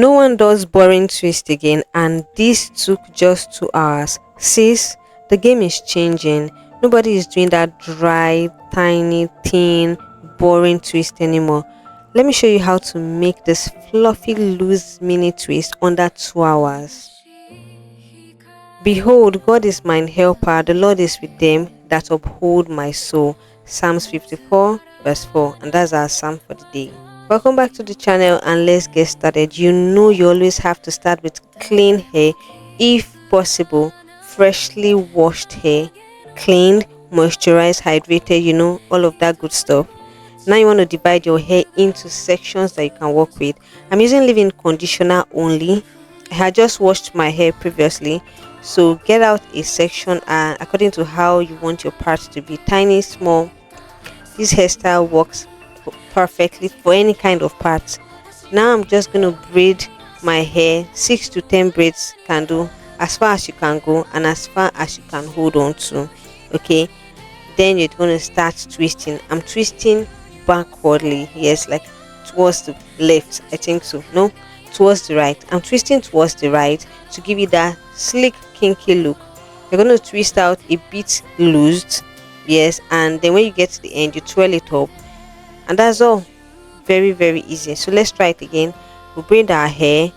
No one does boring twist again, and this took just 2 hours. Sis, the game is changing. Nobody is doing that dry, tiny, thin, boring twist anymore. Let me show you how to make this fluffy, loose mini twist under 2 hours. Behold, God is mine helper, the Lord is with them that uphold my soul. Psalms 54, verse 4, and that's our psalm for the day. Welcome back to the channel, and let's get started. You know you always have to start with clean hair, if possible freshly washed hair, cleaned, moisturized, hydrated, all of that good stuff. Now you want to divide your hair into sections that you can work with. I'm using leave-in conditioner only. I had just washed my hair previously, so get out a section and according to how you want your parts to be, tiny, small. This hairstyle works perfectly for any kind of parts. Now I'm just going to braid my hair. 6 to 10 braids can do, as far as you can go and as far as you can hold on to. Okay, then you're going to start twisting. I'm twisting backwardly, yes, like towards the left, I think so. No, towards the right. I'm twisting towards the right to give you that slick, kinky look. You're going to twist out a bit loosed, yes, and then when you get to the end, you twirl it up, and that's all. Very, very easy. So let's try it again. We braid our hair,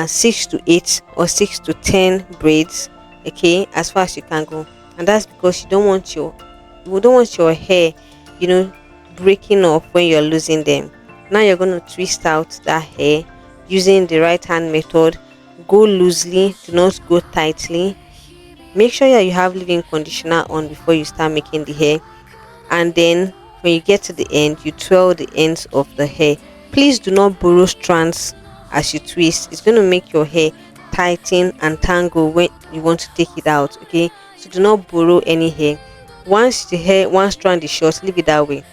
6 to 8 or 6 to 10 braids, okay, as far as you can go. And that's because you don't want your hair, you know breaking up when you're losing them. Now you're going to twist out that hair using the right hand method. Go loosely, do not go tightly. Make sure that you have leave-in conditioner on before you start making the hair, and then when you get to the end, you twirl the ends of the hair. Please do not borrow strands as you twist. It's going to make your hair tighten and tangle when you want to take it out. Okay, so do not borrow any hair. Once the hair one strand is short, leave it that way.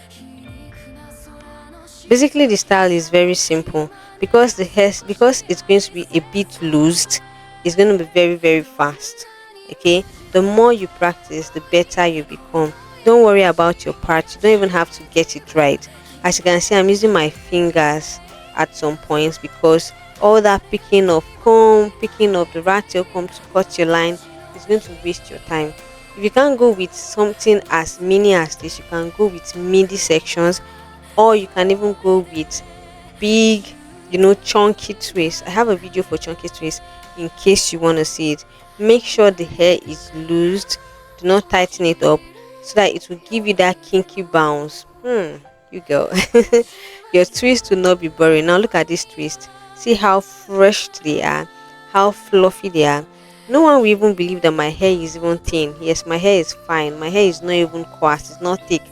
Basically, the style is very simple because it's going to be a bit loosed. It's going to be very, very fast. Okay, the more you practice, the better you become. Don't worry about your part. You don't even have to get it right. As you can see, I'm using my fingers at some points because all that picking of the rat tail comb to cut your line is going to waste your time. If you can't go with something as mini as this, you can go with midi sections, or you can even go with big, chunky twists. I have a video for chunky twists in case you want to see it. Make sure the hair is loosed. Do not tighten it up so that it will give you that kinky bounce. You go. Your twist will not be boring. Now look at this twist. See how fresh they are, how fluffy they are. No one will even believe that my hair is even thin. Yes, my hair is fine. My hair is not even coarse. It's not thick.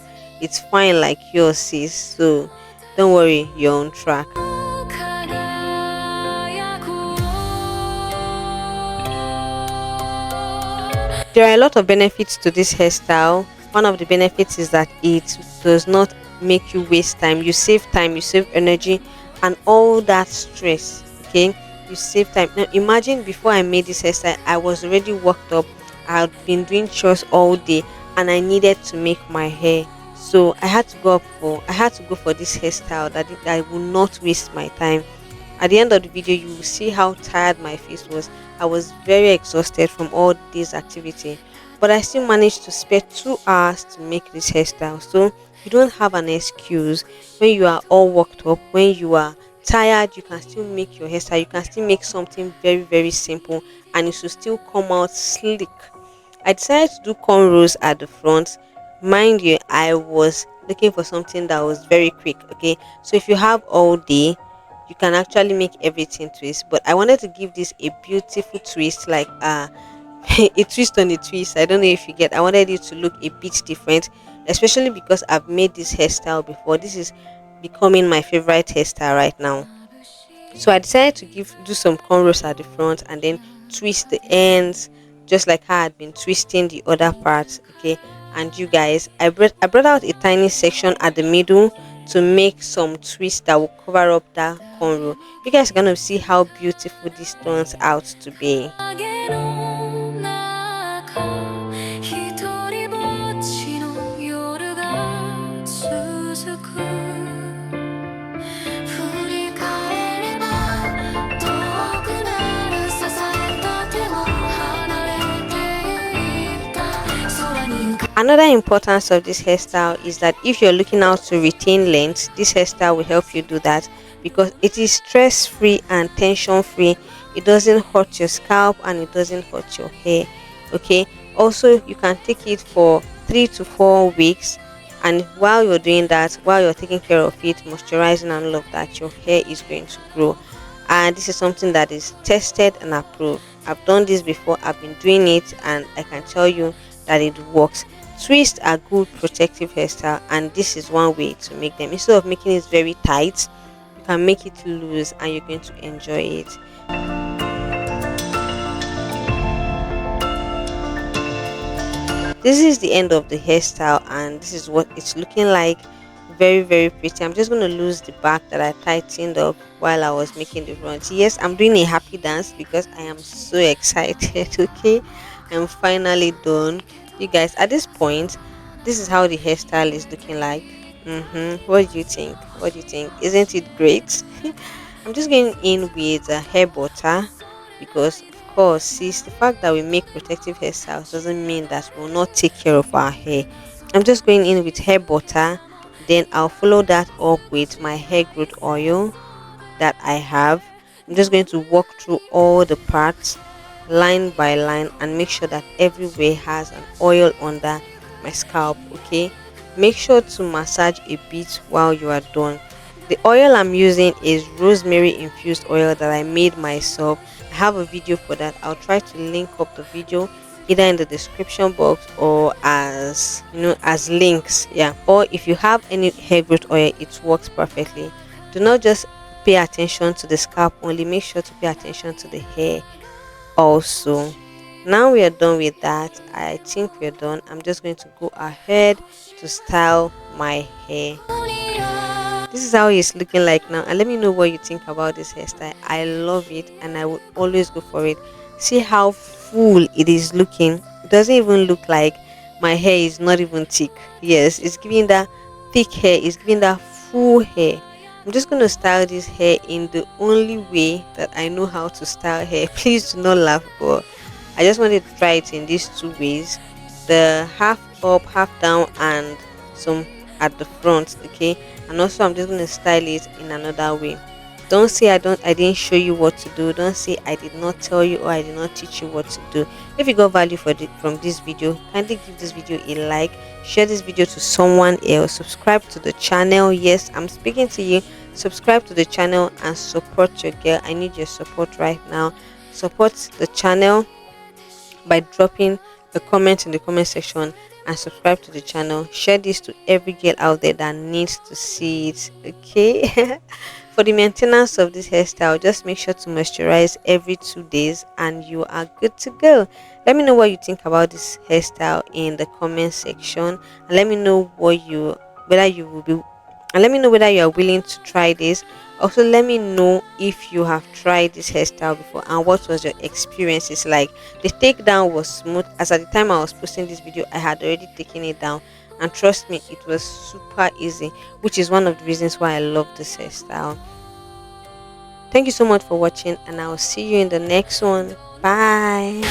It's fine like yours, sis. So don't worry, you're on track. There are a lot of benefits to this hairstyle. One of the benefits is that it does not make you waste time. You save time, you save energy, and all that stress. Okay, you save time. Now imagine before I made this hairstyle, I was already worked up. I had been doing chores all day, and I needed to make my hair. So I had to go for this hairstyle that I will not waste my time. At the end of the video, you will see how tired my face was. I was very exhausted from all this activity, but I still managed to spare 2 hours to make this hairstyle. So you don't have an excuse when you are all worked up, when you are tired. You can still make your hairstyle. You can still make something very, very simple, and it should still come out slick. I decided to do cornrows at the front. Mind you, I was looking for something that was very quick. Okay, so if you have all day, you can actually make everything twist. But I wanted to give this a beautiful twist, like a twist on a twist. I don't know if you get. I wanted it to look a bit different, especially because I've made this hairstyle before. This is becoming my favorite hairstyle right now. So I decided to do some cornrows at the front and then twist the ends, just like how I had been twisting the other parts. Okay, and you guys, I brought out a tiny section at the middle to make some twists that will cover up that cornrow. You guys are gonna see how beautiful this turns out to be. Another importance of this hairstyle is that if you're looking out to retain length, this hairstyle will help you do that because it is stress free and tension free. It doesn't hurt your scalp and it doesn't hurt your hair. Okay, also you can take it for 3 to 4 weeks, and while you're doing that, while you're taking care of it, moisturizing and all of that, your hair is going to grow. And this is something that is tested and approved. I've done this before, I've been doing it, and I can tell you that it works. Twists are good protective hairstyle, and this is one way to make them. Instead of making it very tight, you can make it loose and you're going to enjoy it. This is the end of the hairstyle, and this is what it's looking like. Very, very pretty. I'm just going to lose the back that I tightened up while I was making the front. Yes, I'm doing a happy dance because I am so excited. Okay, I'm finally done. You guys, at this point, this is how the hairstyle is looking like. What do you think? What do you think? Isn't it great? I'm just going in with a hair butter because, of course, since the fact that we make protective hairstyles doesn't mean that we'll not take care of our hair. I'm just going in with hair butter, then I'll follow that up with my hair growth oil that I have. I'm just going to walk through all the parts line by line and make sure that everywhere has an oil under my scalp. Okay, make sure to massage a bit while you are done. The oil I'm using is rosemary infused oil that I made myself. I have a video for that. I'll try to link up the video either in the description box or as as links. Yeah, or if you have any hair growth oil, it works perfectly. Do not just pay attention to the scalp only, make sure to pay attention to the hair also. Now we are done with that. I think we're done. I'm just going to go ahead to style my hair. This is how it's looking like now, and let me know what you think about this hairstyle. I love it and I would always go for it. See how full it is looking. It doesn't even look like my hair is not even thick. Yes, it's giving that thick hair, it's giving that full hair. I'm just going to style this hair in the only way that I know how to style hair. Please do not laugh, but I just wanted to try it in these two ways: the half up, half down, and some at the front. Okay, and also I'm just going to style it in another way. Don't say I didn't show you what to do. Don't say I did not tell you or I did not teach you what to do. If you got value from this video, kindly give this video a like, share this video to someone else, subscribe to the channel. Yes, I'm speaking to you. Subscribe to the channel and support your girl. I need your support right now. Support the channel by dropping a comment in the comment section and subscribe to the channel. Share this to every girl out there that needs to see it. Okay. For the maintenance of this hairstyle, just make sure to moisturize every 2 days and you are good to go. Let me know what you think about this hairstyle in the comment section, and let me know whether you will be and let me know whether you are willing to try this. Also, let me know if you have tried this hairstyle before and what was your experiences like. The takedown was smooth, as at the time I was posting this video I had already taken it down, and trust me, it was super easy, which is one of the reasons why I love this hairstyle. Thank you so much for watching, and I will see you in the next one. Bye.